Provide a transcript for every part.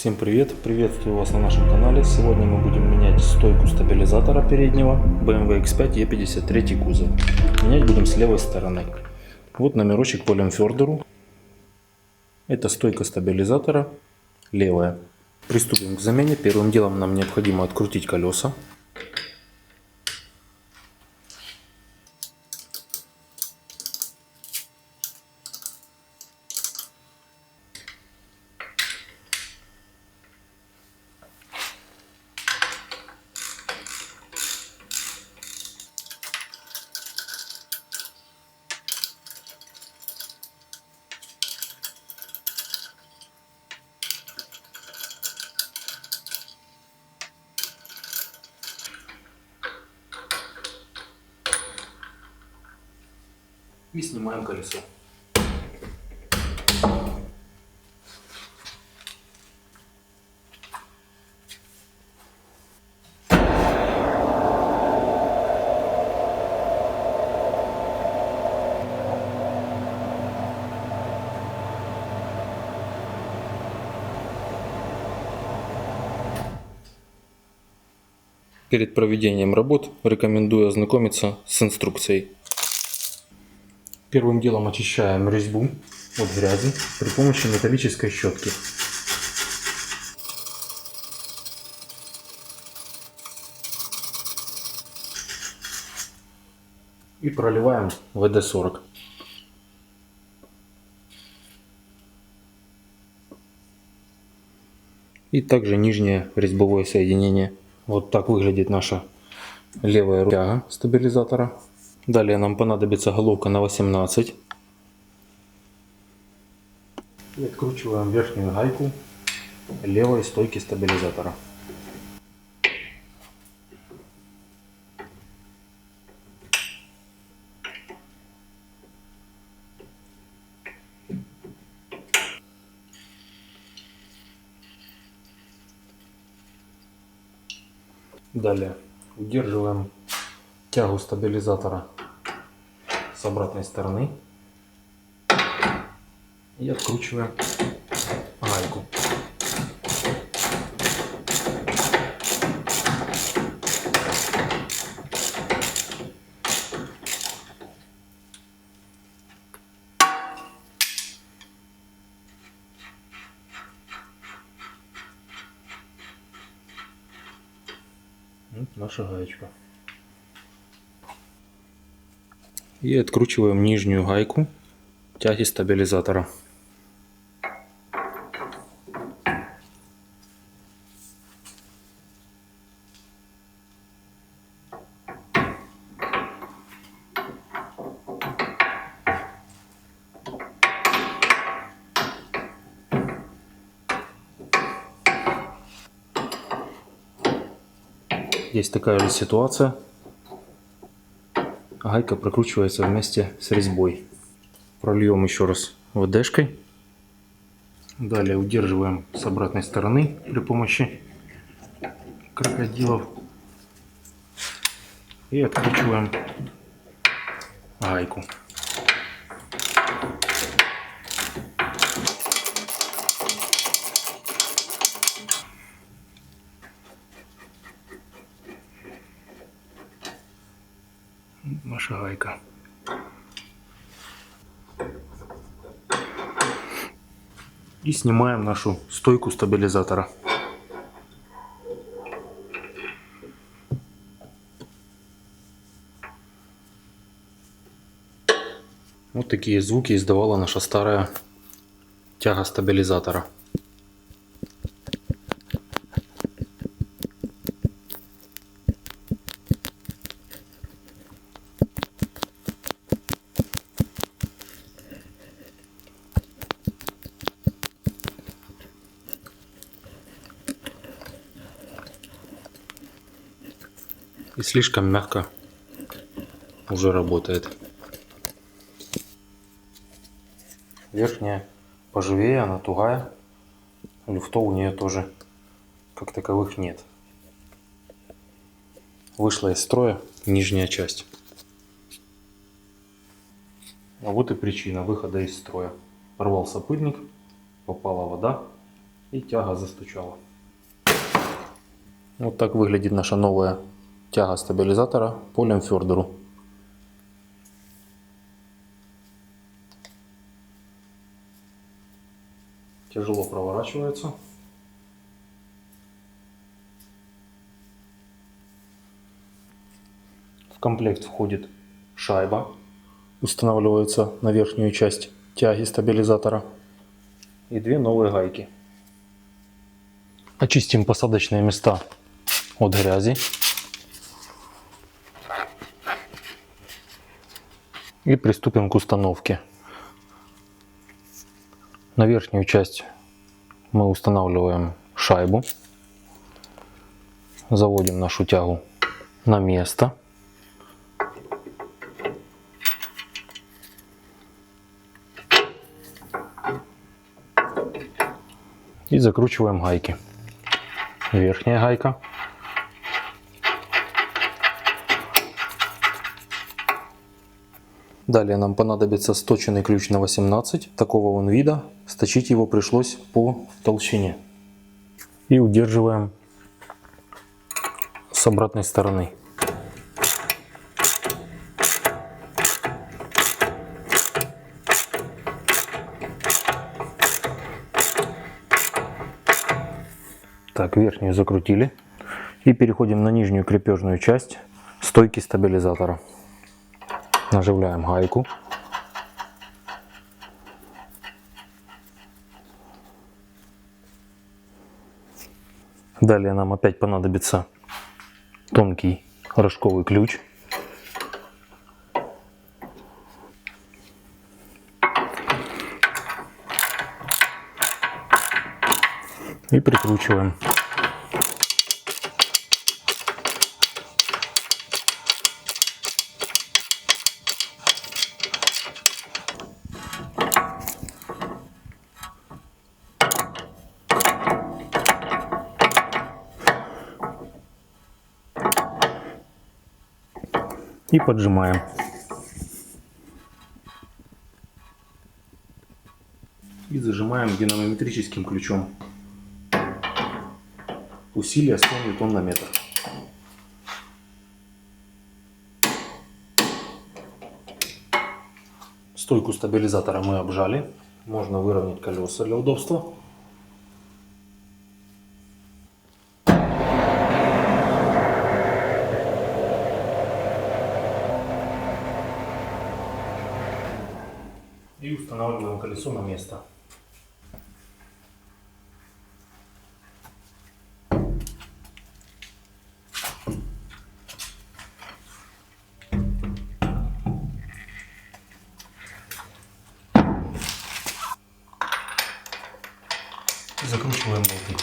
Всем привет! Приветствую вас на нашем канале. Сегодня мы будем менять стойку стабилизатора переднего BMW X5 E53 кузов. Менять будем с левой стороны. Вот номерочек по Лемфердеру. Это стойка стабилизатора левая. Приступим к замене. Первым делом нам необходимо открутить колеса. И снимаем колесо. Перед проведением работ рекомендую ознакомиться с инструкцией. Первым делом очищаем резьбу от грязи при помощи металлической щетки. И проливаем ВД-40. И также нижнее резьбовое соединение. Вот так выглядит наша левая тяга стабилизатора. Далее нам понадобится головка на 18. И откручиваем верхнюю гайку левой стойки стабилизатора. Далее удерживаем тягу стабилизатора с обратной стороны и откручиваем гайку. Вот наша гаечка. И откручиваем нижнюю гайку тяги стабилизатора. Есть такая же ситуация. Гайка прокручивается вместе с резьбой. Прольем еще раз ВДшкой. Далее удерживаем с обратной стороны при помощи крокодилов. И откручиваем гайку. Наша гайка. И снимаем нашу стойку стабилизатора. Вот такие звуки издавала наша старая тяга стабилизатора. И слишком мягко уже работает. Верхняя поживее, она тугая. Люфтов у нее тоже как таковых нет. Вышла из строя нижняя часть. А вот и причина выхода из строя. Порвался пыльник, попала вода И тяга застучала. Вот так выглядит наша новая тяга стабилизатора по Лемфердеру. Тяжело проворачивается. В комплект входит шайба, устанавливается на верхнюю часть тяги стабилизатора, и две новые гайки. Очистим посадочные места от грязи и приступим к установке. На верхнюю часть мы устанавливаем шайбу, заводим нашу тягу на место. И закручиваем гайки. Верхняя гайка. Далее нам понадобится сточенный ключ на 18, такого вон вида. Сточить его пришлось по толщине. И удерживаем с обратной стороны. Так, верхнюю закрутили. И переходим на нижнюю крепежную часть стойки стабилизатора. Наживляем гайку. Далее нам опять понадобится тонкий рожковый ключ. И прикручиваем. И поджимаем. И зажимаем динамометрическим ключом. Усилие 100 ньютон на метр. Стойку стабилизатора мы обжали. Можно выровнять колеса для удобства. И устанавливаем колесо на место. Закручиваем болты.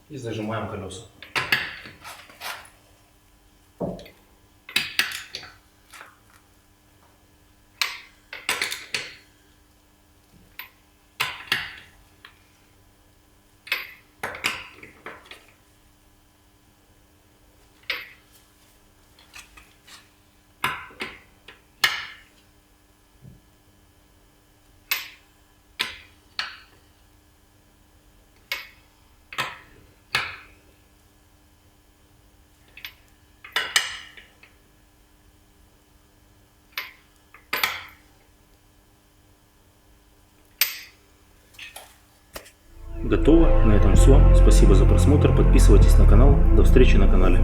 И зажимаем колеса. Готово. На этом все. Спасибо за просмотр. Подписывайтесь на канал. До встречи на канале.